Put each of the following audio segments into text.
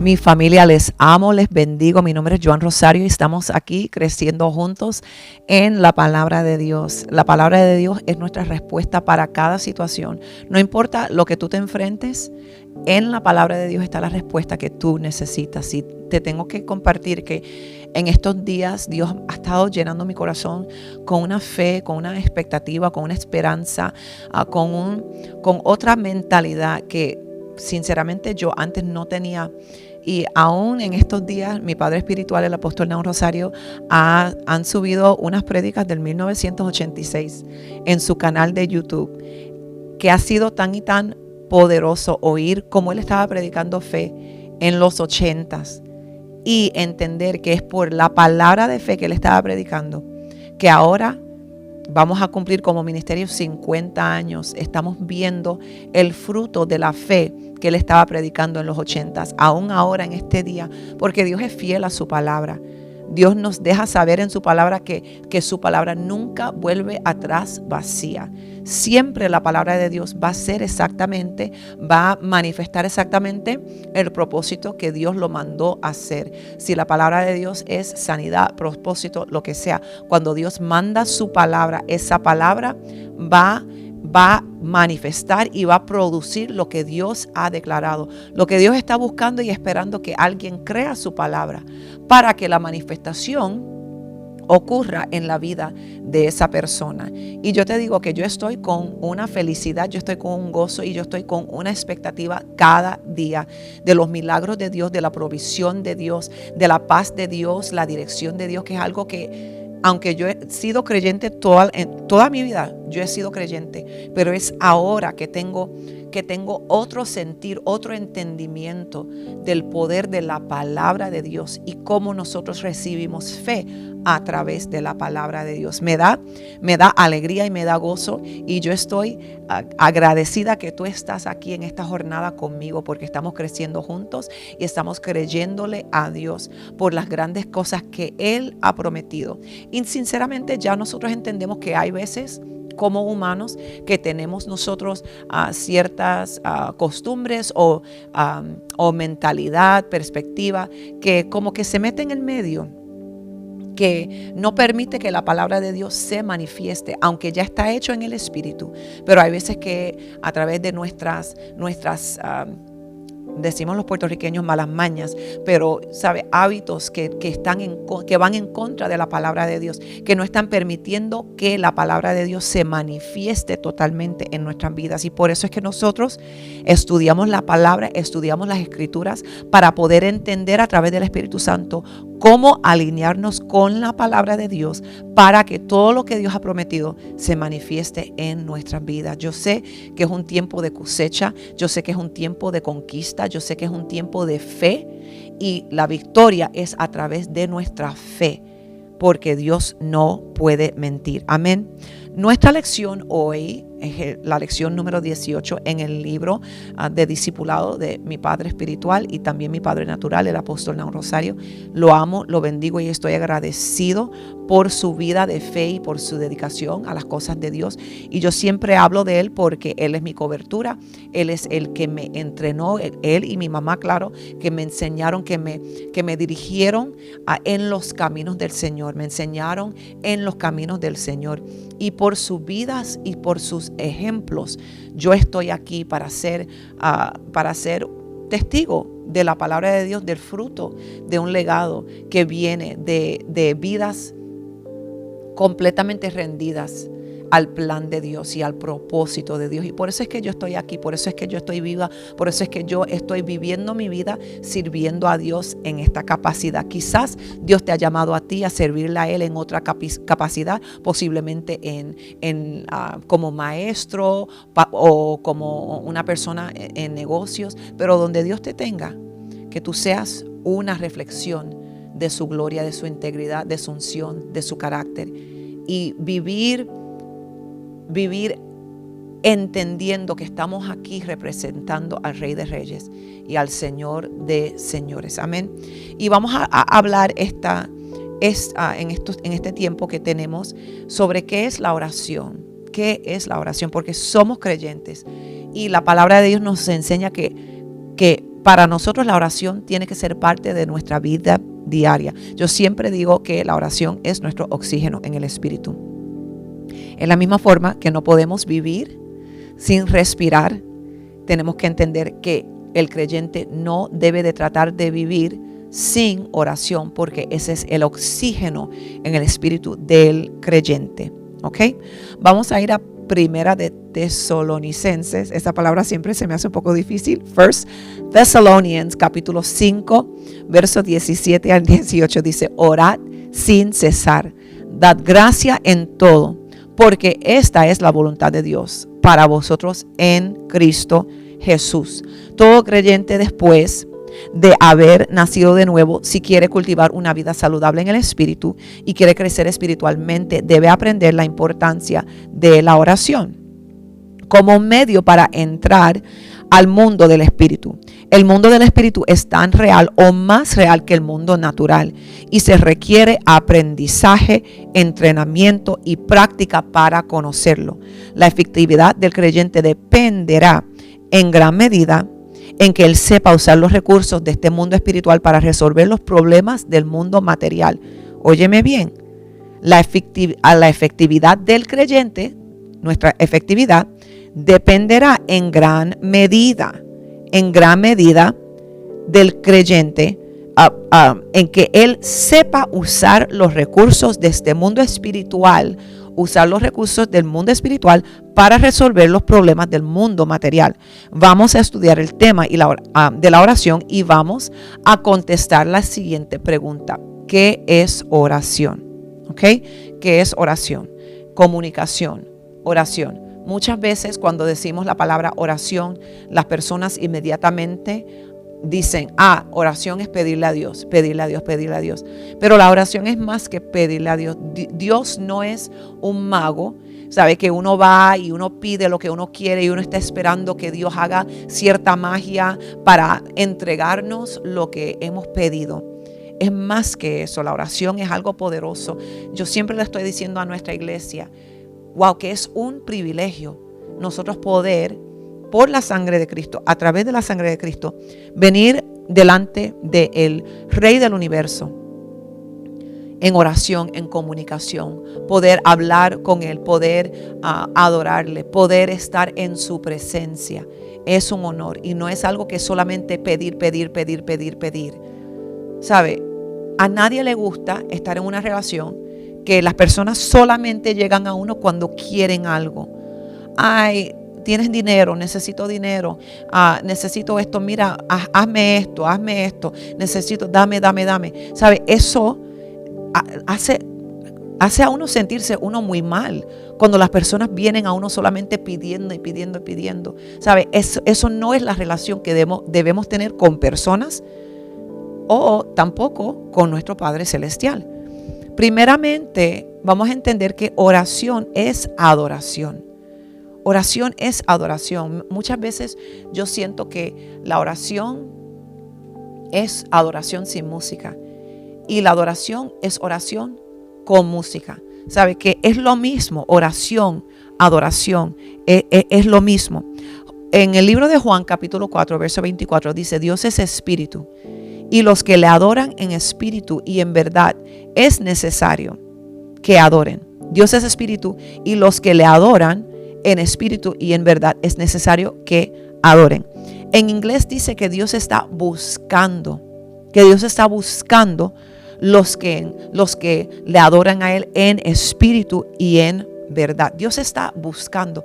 Mi familia, les amo, les bendigo. Mi nombre es Joan Rosario y estamos aquí creciendo juntos en la palabra de Dios. La palabra de Dios es nuestra respuesta para cada situación. No importa lo que tú te enfrentes, en la palabra de Dios está la respuesta que tú necesitas. Y te tengo que compartir que en estos días Dios ha estado llenando mi corazón con una fe, con una expectativa, con una esperanza, con otra mentalidad que sinceramente yo antes no tenía. Y aún en estos días, mi padre espiritual, el apóstol Naum Rosario, han subido unas prédicas del 1986 en su canal de YouTube, que ha sido tan y tan poderoso oír cómo él estaba predicando fe en los 80s y entender que es por la palabra de fe que él estaba predicando, que ahora vamos a cumplir como ministerio 50 años. Estamos viendo el fruto de la fe que él estaba predicando en los 80s, aún ahora en este día, porque Dios es fiel a su palabra. Dios nos deja saber en su palabra que su palabra nunca vuelve atrás vacía. Siempre la palabra de Dios va a ser exactamente, va a manifestar exactamente el propósito que Dios lo mandó a hacer. Si la palabra de Dios es sanidad, propósito, lo que sea, cuando Dios manda su palabra, esa palabra va a manifestar y va a producir lo que Dios ha declarado. Lo que Dios está buscando y esperando que alguien crea su palabra para que la manifestación ocurra en la vida de esa persona. Y yo te digo que yo estoy con una felicidad, yo estoy con un gozo y yo estoy con una expectativa cada día de los milagros de Dios, de la provisión de Dios, de la paz de Dios, la dirección de Dios, que es algo que aunque yo he sido creyente toda mi vida, yo he sido creyente, pero es ahora que tengo otro sentir, otro entendimiento del poder de la palabra de Dios y cómo nosotros recibimos fe a través de la palabra de Dios. Me da alegría y me da gozo, y yo estoy agradecida que tú estás aquí en esta jornada conmigo, porque estamos creciendo juntos y estamos creyéndole a Dios por las grandes cosas que Él ha prometido. Y sinceramente ya nosotros entendemos que hay veces como humanos que tenemos nosotros ciertas costumbres o mentalidad, perspectiva, que como que se mete en el medio, que no permite que la palabra de Dios se manifieste, aunque ya está hecho en el Espíritu. Pero hay veces que a través de nuestras decimos los puertorriqueños, malas mañas, pero hábitos que van en contra de la palabra de Dios, que no están permitiendo que la palabra de Dios se manifieste totalmente en nuestras vidas. Y por eso es que nosotros estudiamos la palabra, estudiamos las escrituras, para poder entender a través del Espíritu Santo cómo alinearnos con la palabra de Dios para que todo lo que Dios ha prometido se manifieste en nuestras vidas. Yo sé que es un tiempo de cosecha, yo sé que es un tiempo de conquista, yo sé que es un tiempo de fe, y la victoria es a través de nuestra fe, porque Dios no puede mentir. Amén. Nuestra lección hoy es la lección número 18 en el libro de discipulado de mi padre espiritual y también mi padre natural, el apóstol Naum Rosario. Lo amo, lo bendigo y estoy agradecido por su vida de fe y por su dedicación a las cosas de Dios. Y yo siempre hablo de él porque él es mi cobertura, él es el que me entrenó, él y mi mamá, claro, que me enseñaron, que me dirigieron en los caminos del Señor, me enseñaron en los caminos del Señor. Y por sus vidas y por sus ejemplos, yo estoy aquí para ser testigo de la palabra de Dios, del fruto de un legado que viene de vidas completamente rendidas al plan de Dios y al propósito de Dios. Y por eso es que yo estoy aquí, por eso es que yo estoy viva, por eso es que yo estoy viviendo mi vida sirviendo a Dios en esta capacidad. Quizás Dios te ha llamado a ti a servirle a Él en otra capacidad, posiblemente como maestro o como una persona en negocios, pero donde Dios te tenga, que tú seas una reflexión de su gloria, de su integridad, de su unción, de su carácter, y vivir entendiendo que estamos aquí representando al Rey de Reyes y al Señor de Señores. Amén. Y vamos a hablar en este tiempo que tenemos sobre qué es la oración. ¿Qué es la oración? Porque somos creyentes y la palabra de Dios nos enseña que para nosotros la oración tiene que ser parte de nuestra vida diaria. Yo siempre digo que la oración es nuestro oxígeno en el espíritu. En la misma forma que no podemos vivir sin respirar, tenemos que entender que el creyente no debe de tratar de vivir sin oración, porque ese es el oxígeno en el espíritu del creyente. ¿Ok? Vamos a ir a Primera de Tesalonicenses. Esa palabra siempre se me hace un poco difícil. First Thessalonians, capítulo 5, versos 17 al 18. Dice, orad sin cesar. Dad gracia en todo, porque esta es la voluntad de Dios para vosotros en Cristo Jesús. Todo creyente, después de haber nacido de nuevo, si quiere cultivar una vida saludable en el espíritu y quiere crecer espiritualmente, debe aprender la importancia de la oración como un medio para entrar al mundo del espíritu. El mundo del espíritu es tan real o más real que el mundo natural y se requiere aprendizaje, entrenamiento y práctica para conocerlo. La efectividad del creyente dependerá en gran medida en que él sepa usar los recursos de este mundo espiritual para resolver los problemas del mundo material. Óyeme bien, la efectividad del creyente, nuestra efectividad, dependerá en gran medida del creyente, en que él sepa usar los recursos de este mundo espiritual, usar los recursos del mundo espiritual para resolver los problemas del mundo material. Vamos a estudiar el tema de la oración y vamos a contestar la siguiente pregunta. ¿Qué es oración? ¿Ok? ¿Qué es oración? Comunicación, oración. Muchas veces cuando decimos la palabra oración, las personas inmediatamente dicen, oración es pedirle a Dios, pedirle a Dios, pedirle a Dios. Pero la oración es más que pedirle a Dios. Dios no es un mago, sabe, que uno va y uno pide lo que uno quiere y uno está esperando que Dios haga cierta magia para entregarnos lo que hemos pedido. Es más que eso, la oración es algo poderoso. Yo siempre le estoy diciendo a nuestra iglesia, wow, que es un privilegio nosotros poder, por la sangre de Cristo, a través de la sangre de Cristo, venir delante del Rey del universo en oración, en comunicación, poder hablar con Él, poder adorarle, poder estar en su presencia. Es un honor y no es algo que solamente pedir. ¿Sabe? A nadie le gusta estar en una relación que las personas solamente llegan a uno cuando quieren algo. Ay, tienes dinero, necesito dinero, necesito esto, mira, hazme esto, necesito, dame. ¿Sabe? Eso hace a uno sentirse uno muy mal cuando las personas vienen a uno solamente pidiendo. ¿Sabe? Eso no es la relación que debemos tener con personas o tampoco con nuestro Padre Celestial. Primeramente, vamos a entender que oración es adoración. Oración es adoración. Muchas veces yo siento que la oración es adoración sin música y la adoración es oración con música. ¿Sabe? Que es lo mismo, oración, adoración, es lo mismo. En el libro de Juan, capítulo 4, verso 24, dice, Dios es espíritu y los que le adoran en espíritu y en verdad es necesario que adoren. Dios es espíritu y los que le adoran en espíritu y en verdad es necesario que adoren. En inglés dice que Dios está buscando los que le adoran a Él en espíritu y en verdad. Dios está buscando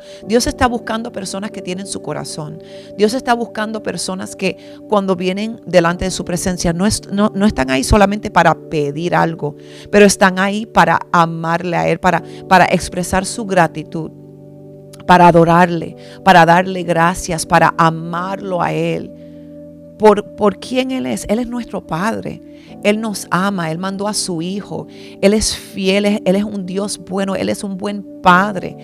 personas que tienen su corazón. Dios está buscando personas que cuando vienen delante de su presencia no están ahí solamente para pedir algo, pero están ahí para amarle a Él, para expresar su gratitud, para adorarle, para darle gracias, para amarlo a Él. Por quién Él es nuestro Padre. Él nos ama, Él mandó a su Hijo, Él es fiel, Él es un Dios bueno, Él es un buen Padre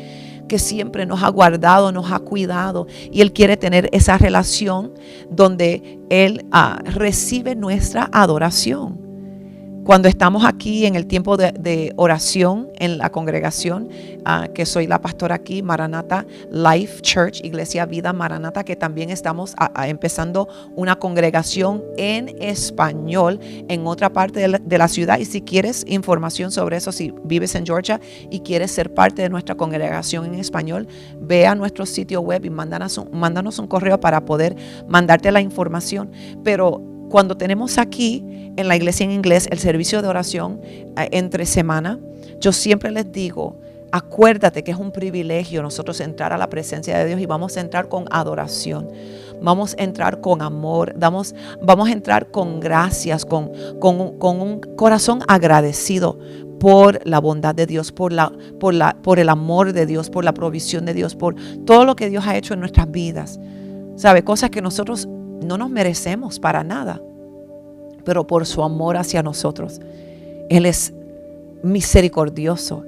que siempre nos ha guardado, nos ha cuidado y Él quiere tener esa relación donde Él recibe nuestra adoración. Cuando estamos aquí en el tiempo de oración en la congregación, que soy la pastora aquí, Maranatha Life Church, Iglesia Vida Maranatha, que también estamos empezando una congregación en español en otra parte de la ciudad. Y si quieres información sobre eso, si vives en Georgia y quieres ser parte de nuestra congregación en español, ve a nuestro sitio web y mándanos un correo para poder mandarte la información. Pero cuando tenemos aquí en la iglesia en inglés el servicio de oración entre semana, yo siempre les digo, acuérdate que es un privilegio nosotros entrar a la presencia de Dios y vamos a entrar con adoración, vamos a entrar con amor, vamos a entrar con gracias, con un corazón agradecido por la bondad de Dios, por el amor de Dios, por la provisión de Dios, por todo lo que Dios ha hecho en nuestras vidas. ¿Sabe? Cosas que nosotros no nos merecemos para nada, pero por su amor hacia nosotros. Él es misericordioso.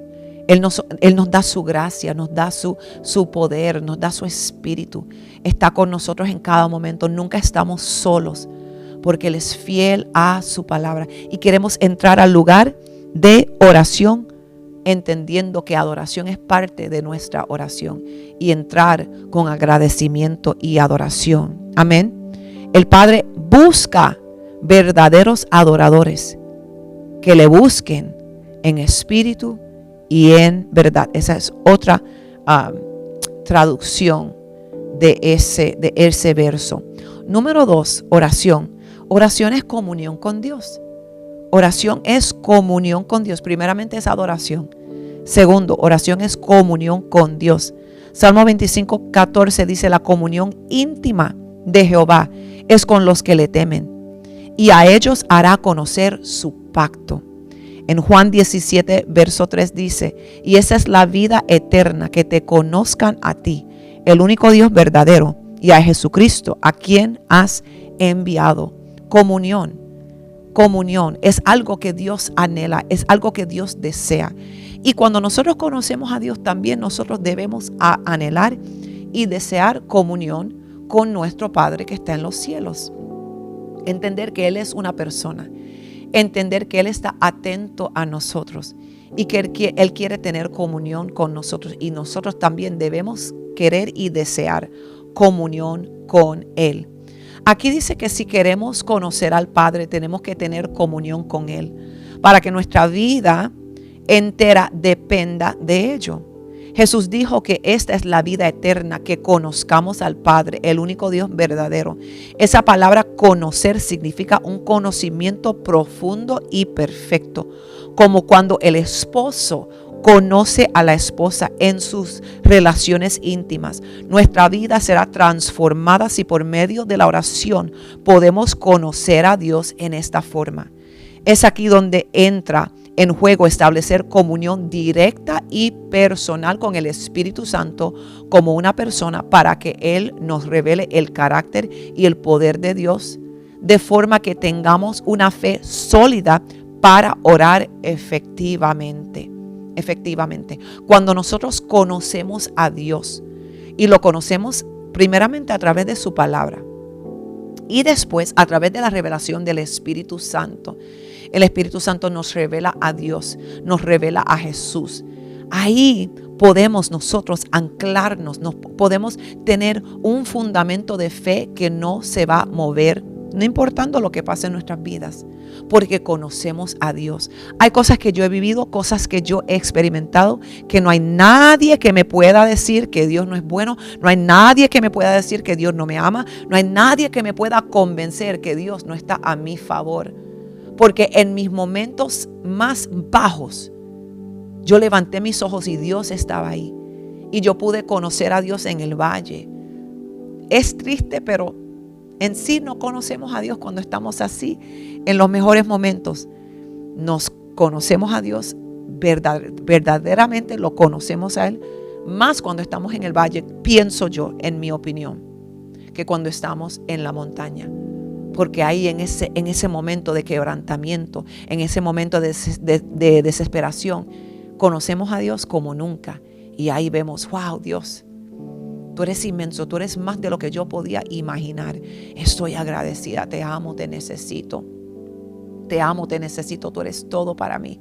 Él nos da su gracia, nos da su poder, nos da su espíritu. Está con nosotros en cada momento. Nunca estamos solos porque Él es fiel a su palabra. Y queremos entrar al lugar de oración, entendiendo que adoración es parte de nuestra oración y entrar con agradecimiento y adoración. Amén. El Padre busca verdaderos adoradores que le busquen en espíritu y en verdad. Esa es otra traducción de ese verso. Número 2, oración. Oración es comunión con Dios. Oración es comunión con Dios. Primeramente es adoración. Segundo, oración es comunión con Dios. Salmo 25:14 dice: la comunión íntima de Jehová es con los que le temen, y a ellos hará conocer su pacto. En Juan 17, verso 3 dice: y esa es la vida eterna, que te conozcan a ti, el único Dios verdadero, y a Jesucristo, a quien has enviado. Comunión es algo que Dios anhela, es algo que Dios desea. Y cuando nosotros conocemos a Dios, también nosotros debemos anhelar y desear comunión con nuestro Padre que está en los cielos. Entender que Él es una persona, entender que Él está atento a nosotros y que Él quiere tener comunión con nosotros, y nosotros también debemos querer y desear comunión con Él. Aquí dice que si queremos conocer al Padre, tenemos que tener comunión con Él para que nuestra vida entera dependa de ello. Jesús dijo que esta es la vida eterna, que conozcamos al Padre, el único Dios verdadero. Esa palabra conocer significa un conocimiento profundo y perfecto, como cuando el esposo conoce a la esposa en sus relaciones íntimas. Nuestra vida será transformada si por medio de la oración podemos conocer a Dios en esta forma. Es aquí donde entra en juego establecer comunión directa y personal con el Espíritu Santo como una persona, para que Él nos revele el carácter y el poder de Dios, de forma que tengamos una fe sólida para orar efectivamente. Cuando nosotros conocemos a Dios, y lo conocemos primeramente a través de su palabra y después a través de la revelación del Espíritu Santo. El Espíritu Santo nos revela a Dios, nos revela a Jesús. Ahí podemos nosotros anclarnos, podemos tener un fundamento de fe que no se va a mover, no importando lo que pase en nuestras vidas, porque conocemos a Dios. Hay cosas que yo he vivido, cosas que yo he experimentado, que no hay nadie que me pueda decir que Dios no es bueno, no hay nadie que me pueda decir que Dios no me ama, no hay nadie que me pueda convencer que Dios no está a mi favor. Porque en mis momentos más bajos, yo levanté mis ojos y Dios estaba ahí. Y yo pude conocer a Dios en el valle. Es triste, pero en sí no conocemos a Dios cuando estamos así. En los mejores momentos nos conocemos a Dios, verdaderamente lo conocemos a Él, más cuando estamos en el valle, pienso yo, en mi opinión, que cuando estamos en la montaña. Porque ahí en ese momento de quebrantamiento, en ese momento de desesperación, conocemos a Dios como nunca. Y ahí vemos, wow, Dios, tú eres inmenso, tú eres más de lo que yo podía imaginar. Estoy agradecida, te amo, te necesito. te amo, te necesito, tú eres todo para mí.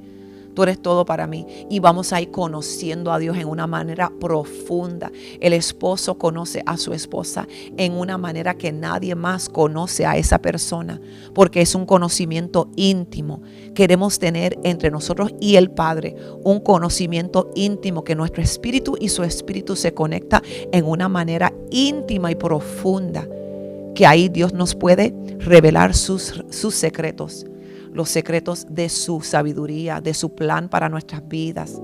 Tú eres todo para mí. Y vamos a ir conociendo a Dios en una manera profunda. El esposo conoce a su esposa en una manera que nadie más conoce a esa persona, porque es un conocimiento íntimo. Queremos tener entre nosotros y el Padre un conocimiento íntimo, que nuestro espíritu y su espíritu se conecta en una manera íntima y profunda, que ahí Dios nos puede revelar sus secretos. Los secretos de su sabiduría, de su plan para nuestras vidas.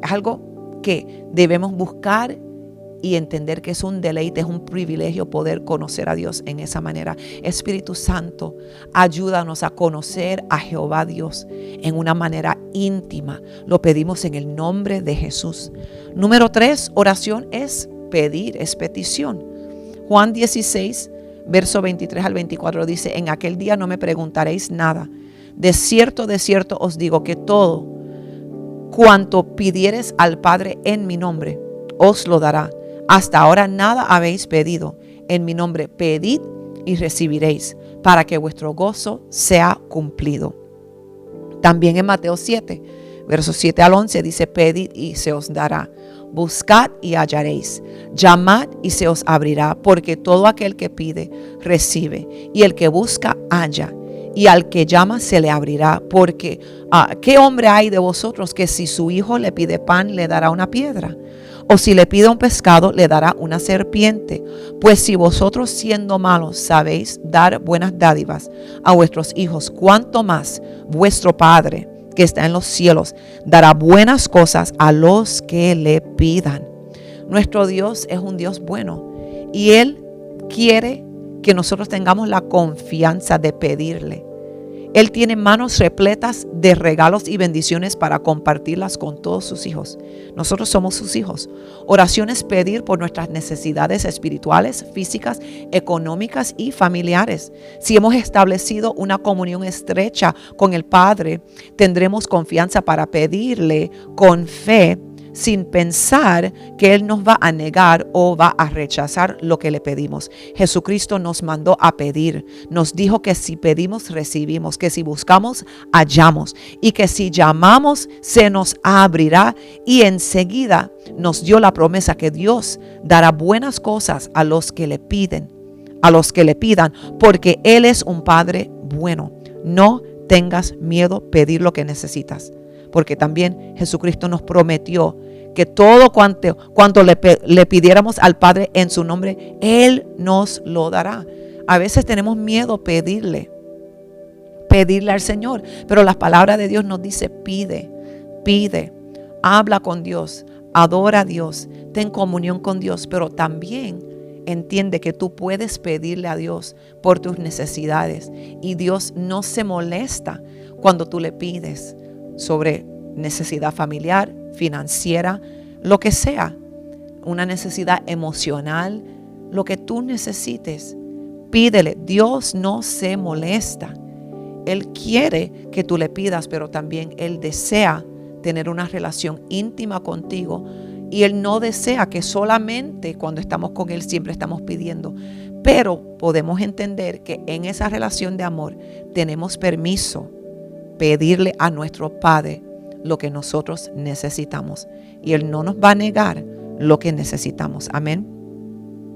Es algo que debemos buscar y entender que es un deleite, es un privilegio poder conocer a Dios en esa manera. Espíritu Santo, ayúdanos a conocer a Jehová Dios en una manera íntima. Lo pedimos en el nombre de Jesús. Número 3, oración es pedir, es petición. Juan 16, verso 23 al 24 dice: en aquel día no me preguntaréis nada. De cierto os digo que todo cuanto pidiereis al Padre en mi nombre, os lo dará. Hasta ahora nada habéis pedido en mi nombre. Pedid y recibiréis, para que vuestro gozo sea cumplido. También en Mateo 7, versos 7 al 11 dice: pedid y se os dará. Buscad y hallaréis. Llamad y se os abrirá, porque todo aquel que pide, recibe. Y el que busca, halla. Y al que llama se le abrirá, porque ¿qué hombre hay de vosotros que si su hijo le pide pan le dará una piedra? O si le pide un pescado le dará una serpiente? Pues si vosotros, siendo malos, sabéis dar buenas dádivas a vuestros hijos, ¿cuánto más vuestro Padre que está en los cielos dará buenas cosas a los que le pidan? Nuestro Dios es un Dios bueno y Él quiere que nosotros tengamos la confianza de pedirle. Él tiene manos repletas de regalos y bendiciones para compartirlas con todos sus hijos. Nosotros somos sus hijos. Oración es pedir por nuestras necesidades espirituales, físicas, económicas y familiares. Si hemos establecido una comunión estrecha con el Padre, tendremos confianza para pedirle con fe, sin pensar que Él nos va a negar o va a rechazar lo que le pedimos. Jesucristo nos mandó a pedir. Nos dijo que si pedimos, recibimos. Que si buscamos, hallamos. Y que si llamamos, se nos abrirá. Y enseguida nos dio la promesa que Dios dará buenas cosas a los que le piden, a los que le pidan, porque Él es un Padre bueno. No tengas miedo pedir lo que necesitas, porque también Jesucristo nos prometió que todo cuanto le pidiéramos al Padre en su nombre, Él nos lo dará. A veces tenemos miedo pedirle al Señor, pero la palabra de Dios nos dice: pide, habla con Dios, adora a Dios, ten comunión con Dios, pero también entiende que tú puedes pedirle a Dios por tus necesidades y Dios no se molesta cuando tú le pides sobre necesidad familiar, financiera, lo que sea, una necesidad emocional, lo que tú necesites, pídele. Dios no se molesta. Él quiere que tú le pidas, pero también Él desea tener una relación íntima contigo y Él no desea que solamente cuando estamos con Él siempre estamos pidiendo. Pero podemos entender que en esa relación de amor tenemos permiso pedirle a nuestro Padre lo que nosotros necesitamos y Él no nos va a negar lo que necesitamos. Amén.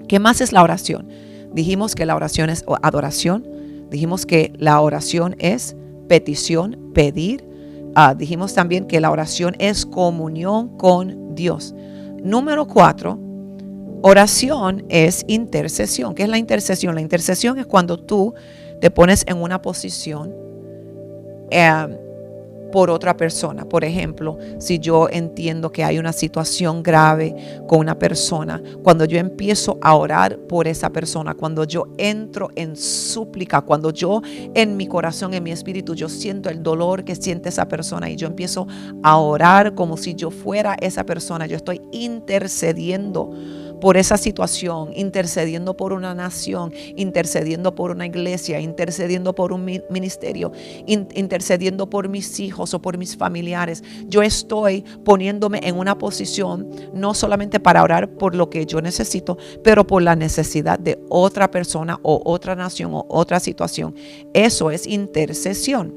¿Qué más es la oración? Dijimos que la oración es adoración. Dijimos que la oración es petición, pedir. Dijimos también que la oración es comunión con Dios. Número 4, oración es intercesión. ¿Qué es la intercesión? La intercesión es cuando tú te pones en una posición por otra persona. Por ejemplo, si yo entiendo que hay una situación grave con una persona, cuando yo empiezo a orar por esa persona, cuando yo entro en súplica, cuando yo en mi corazón, en mi espíritu, yo siento el dolor que siente esa persona y yo empiezo a orar como si yo fuera esa persona, yo estoy intercediendo por esa situación, intercediendo por una nación, intercediendo por una iglesia, intercediendo por un ministerio, intercediendo por mis hijos o por mis familiares. Yo estoy poniéndome en una posición no solamente para orar por lo que yo necesito, pero por la necesidad de otra persona o otra nación o otra situación. Eso es intercesión.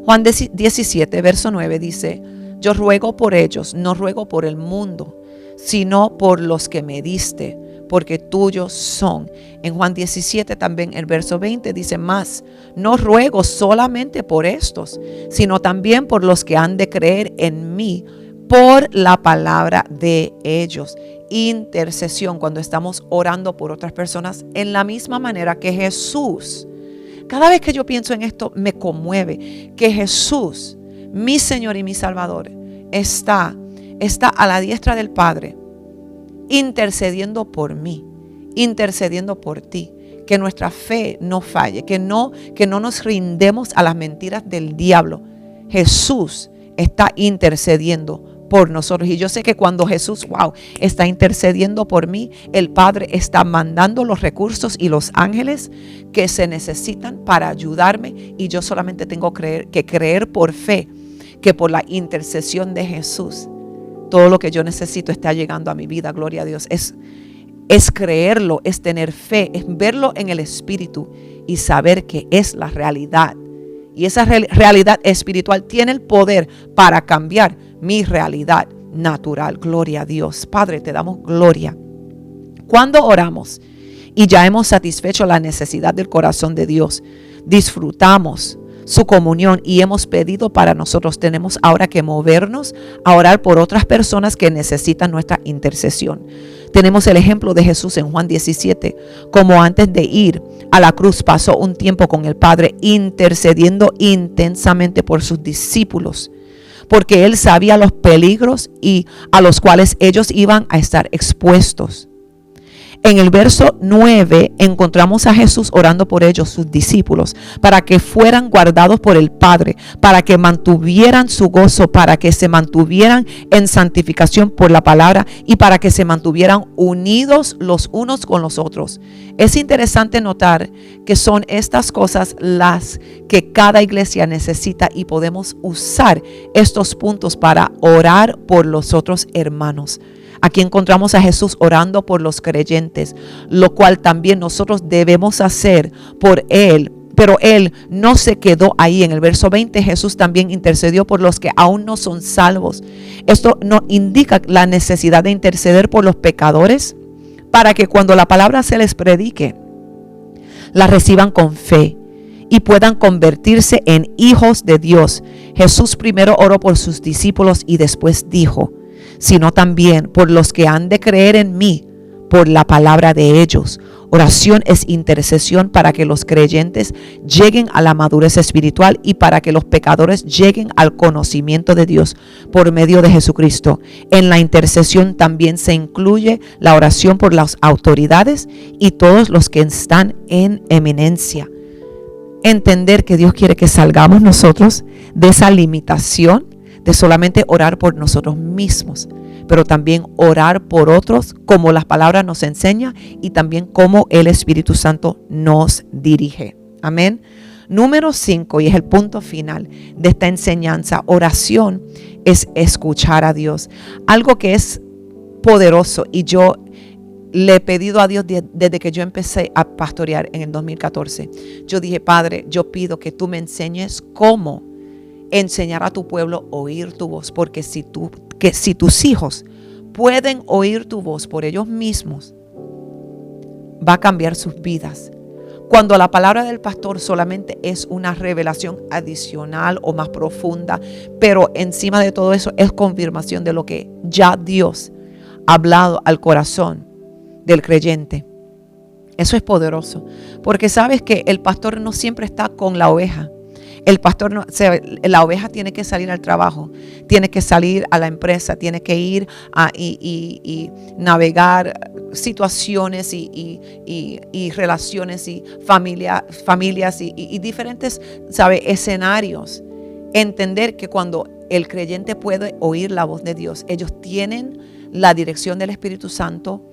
Juan 17, verso 9 dice, yo ruego por ellos, no ruego por el mundo, sino por los que me diste, porque tuyos son. En Juan 17 también el verso 20 dice más, no ruego solamente por estos, sino también por los que han de creer en mí por la palabra de ellos. Intercesión, cuando estamos orando por otras personas en la misma manera que Jesús. Cada vez que yo pienso en esto me conmueve que Jesús, mi Señor y mi Salvador, está a la diestra del Padre, intercediendo por mí, intercediendo por ti. Que nuestra fe no falle, que no nos rindemos a las mentiras del diablo. Jesús está intercediendo por nosotros. Y yo sé que cuando Jesús, está intercediendo por mí, el Padre está mandando los recursos y los ángeles que se necesitan para ayudarme. Y yo solamente tengo que creer por fe que por la intercesión de Jesús, todo lo que yo necesito está llegando a mi vida. Gloria a Dios. Es creerlo, es tener fe, es verlo en el Espíritu y saber que es la realidad. Y esa realidad espiritual tiene el poder para cambiar mi realidad natural. Gloria a Dios. Padre, te damos gloria. Cuando oramos y ya hemos satisfecho la necesidad del corazón de Dios, disfrutamos su comunión y hemos pedido para nosotros, tenemos ahora que movernos a orar por otras personas que necesitan nuestra intercesión. Tenemos el ejemplo de Jesús en Juan 17, como antes de ir a la cruz pasó un tiempo con el Padre intercediendo intensamente por sus discípulos, porque Él sabía los peligros y a los cuales ellos iban a estar expuestos. En el verso 9 encontramos a Jesús orando por ellos, sus discípulos, para que fueran guardados por el Padre, para que mantuvieran su gozo, para que se mantuvieran en santificación por la palabra y para que se mantuvieran unidos los unos con los otros. Es interesante notar que son estas cosas las que cada iglesia necesita y podemos usar estos puntos para orar por los otros hermanos. Aquí encontramos a Jesús orando por los creyentes, lo cual también nosotros debemos hacer por Él. Pero Él no se quedó ahí. En el verso 20 Jesús también intercedió por los que aún no son salvos. Esto nos indica la necesidad de interceder por los pecadores para que cuando la palabra se les predique, la reciban con fe y puedan convertirse en hijos de Dios. Jesús primero oró por sus discípulos y después dijo, sino también por los que han de creer en mí por la palabra de ellos. Oración es intercesión para que los creyentes lleguen a la madurez espiritual y para que los pecadores lleguen al conocimiento de Dios por medio de Jesucristo. En la intercesión también se incluye la oración por las autoridades y todos los que están en eminencia. Entender que Dios quiere que salgamos nosotros de esa limitación de solamente orar por nosotros mismos, pero también orar por otros como las palabras nos enseña y también como el Espíritu Santo nos dirige. Amén. Número 5, y es el punto final de esta enseñanza, oración es escuchar a Dios. Algo que es poderoso y yo le he pedido a Dios desde que yo empecé a pastorear en el 2014. Yo dije, Padre, yo pido que tú me enseñes cómo enseñar a tu pueblo a oír tu voz, porque si tus hijos pueden oír tu voz por ellos mismos, va a cambiar sus vidas. Cuando la palabra del pastor solamente es una revelación adicional o más profunda, pero encima de todo eso es confirmación de lo que ya Dios ha hablado al corazón del creyente. Eso es poderoso, porque sabes que el pastor no siempre está con la oveja. El pastor la oveja tiene que salir al trabajo, tiene que salir a la empresa, tiene que ir y navegar situaciones y relaciones y familias y diferentes, escenarios. Entender que cuando el creyente puede oír la voz de Dios, ellos tienen la dirección del Espíritu Santo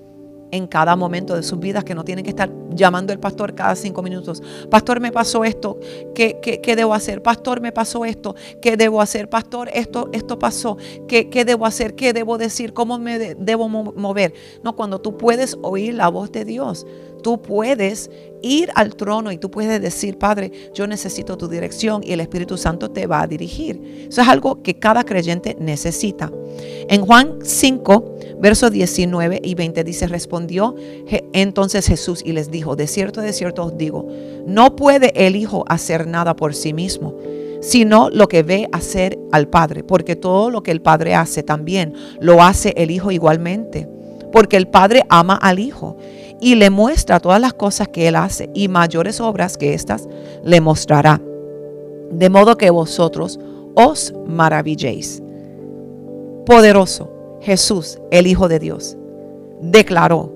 en cada momento de sus vidas, que no tienen que estar llamando al pastor cada 5 minutos. Pastor, me pasó esto, ¿qué debo hacer? Pastor, me pasó esto, ¿qué debo hacer? Pastor, esto pasó, ¿qué debo hacer? ¿Qué debo decir? ¿Cómo me debo mover? No, cuando tú puedes oír la voz de Dios, tú puedes ir al trono y tú puedes decir, Padre, yo necesito tu dirección, y el Espíritu Santo te va a dirigir. Eso es algo que cada creyente necesita. En Juan 5, versos 19 y 20 dice, respondió entonces Jesús y les dijo, de cierto os digo, no puede el Hijo hacer nada por sí mismo, sino lo que ve hacer al Padre, porque todo lo que el Padre hace también lo hace el Hijo igualmente, porque el Padre ama al Hijo y le muestra todas las cosas que Él hace, y mayores obras que éstas le mostrará, de modo que vosotros os maravilléis. Poderoso, Jesús, el Hijo de Dios, declaró,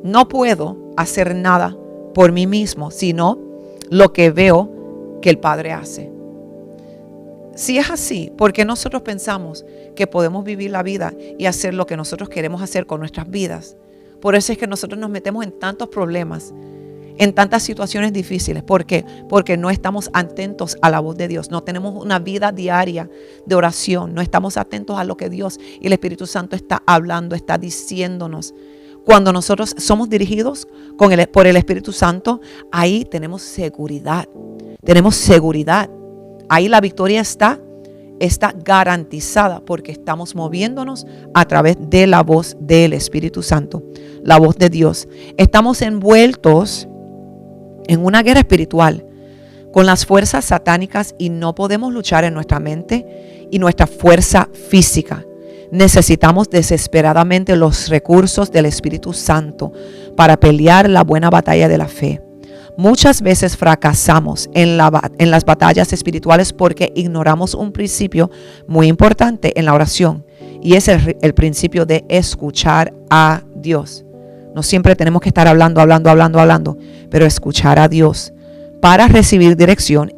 no puedo hacer nada por mí mismo, sino lo que veo que el Padre hace. Si es así, ¿por qué nosotros pensamos que podemos vivir la vida y hacer lo que nosotros queremos hacer con nuestras vidas? Por eso es que nosotros nos metemos en tantos problemas, en tantas situaciones difíciles. ¿Por qué? Porque no estamos atentos a la voz de Dios. No tenemos una vida diaria de oración. No estamos atentos a lo que Dios y el Espíritu Santo está hablando, está diciéndonos. Cuando nosotros somos dirigidos por el Espíritu Santo, ahí tenemos seguridad. Tenemos seguridad. Ahí la victoria está garantizada porque estamos moviéndonos a través de la voz del Espíritu Santo, la voz de Dios. Estamos envueltos en una guerra espiritual con las fuerzas satánicas y no podemos luchar en nuestra mente y nuestra fuerza física. Necesitamos desesperadamente los recursos del Espíritu Santo para pelear la buena batalla de la fe. Muchas veces fracasamos en las batallas espirituales porque ignoramos un principio muy importante en la oración, y es el principio de escuchar a Dios. No siempre tenemos que estar hablando, pero escuchar a Dios para recibir dirección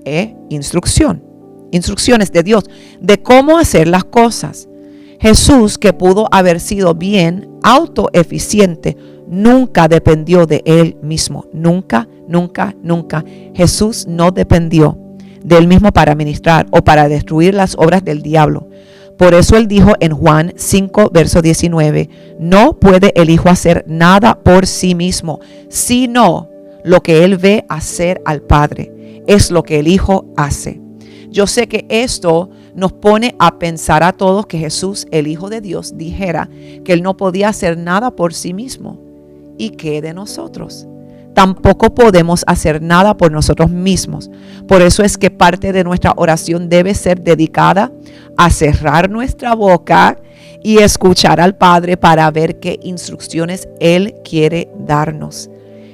e instrucciones de Dios de cómo hacer las cosas. Jesús, que pudo haber sido bien autoeficiente, nunca dependió de Él mismo. Nunca. Jesús no dependió de Él mismo para ministrar o para destruir las obras del diablo. Por eso Él dijo en Juan 5, verso 19, no puede el Hijo hacer nada por sí mismo, sino lo que Él ve hacer al Padre. Es lo que el Hijo hace. Yo sé que esto nos pone a pensar a todos que Jesús, el Hijo de Dios, dijera que Él no podía hacer nada por sí mismo. ¿Y qué de nosotros? Tampoco podemos hacer nada por nosotros mismos. Por eso es que parte de nuestra oración debe ser dedicada a cerrar nuestra boca y escuchar al Padre para ver qué instrucciones Él quiere darnos.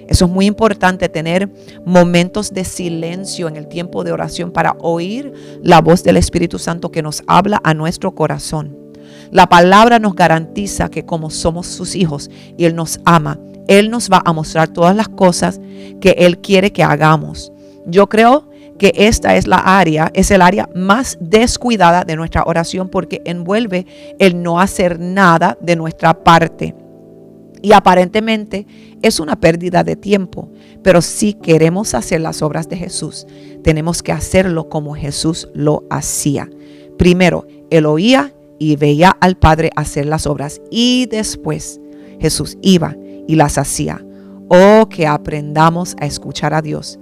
Eso es muy importante, tener momentos de silencio en el tiempo de oración para oír la voz del Espíritu Santo que nos habla a nuestro corazón. La palabra nos garantiza que como somos sus hijos y Él nos ama, Él nos va a mostrar todas las cosas que Él quiere que hagamos. Yo creo que esta es el área más descuidada de nuestra oración porque envuelve el no hacer nada de nuestra parte. Y aparentemente es una pérdida de tiempo, pero si queremos hacer las obras de Jesús, tenemos que hacerlo como Jesús lo hacía. Primero, Él oía y veía al Padre hacer las obras, y después Jesús iba y las hacía. Oh, que aprendamos a escuchar a Dios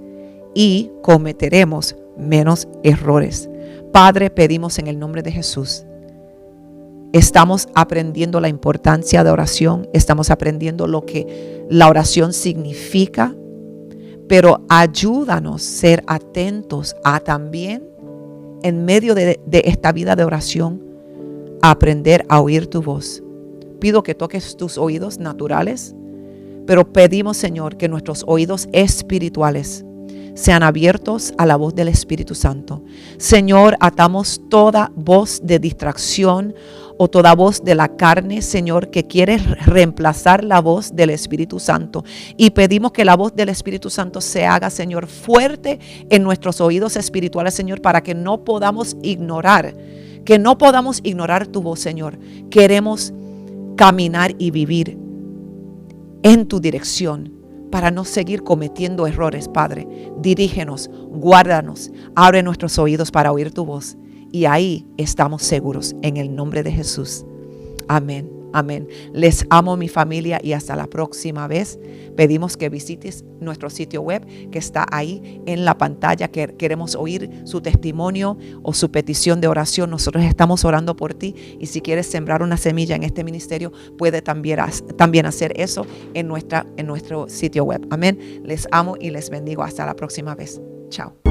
y cometeremos menos errores. Padre, pedimos en el nombre de Jesús. Estamos aprendiendo la importancia de oración, estamos aprendiendo lo que la oración significa, pero ayúdanos a ser atentos a también, en medio de esta vida de oración, a aprender a oír tu voz. Pido que toques tus oídos naturales, pero pedimos, Señor, que nuestros oídos espirituales sean abiertos a la voz del Espíritu Santo. Señor, atamos toda voz de distracción o toda voz de la carne, Señor, que quiere reemplazar la voz del Espíritu Santo. Y pedimos que la voz del Espíritu Santo se haga, Señor, fuerte en nuestros oídos espirituales, Señor, para que no podamos ignorar tu voz, Señor. Queremos caminar y vivir en tu dirección para no seguir cometiendo errores, Padre. Dirígenos, guárdanos, abre nuestros oídos para oír tu voz. Y ahí estamos seguros en el nombre de Jesús. Amén. Amén. Les amo, mi familia, y hasta la próxima vez. Pedimos que visites nuestro sitio web que está ahí en la pantalla, que queremos oír su testimonio o su petición de oración. Nosotros estamos orando por ti, y si quieres sembrar una semilla en este ministerio, puede también hacer eso en nuestro sitio web. Amén. Les amo y les bendigo. Hasta la próxima vez. Chao.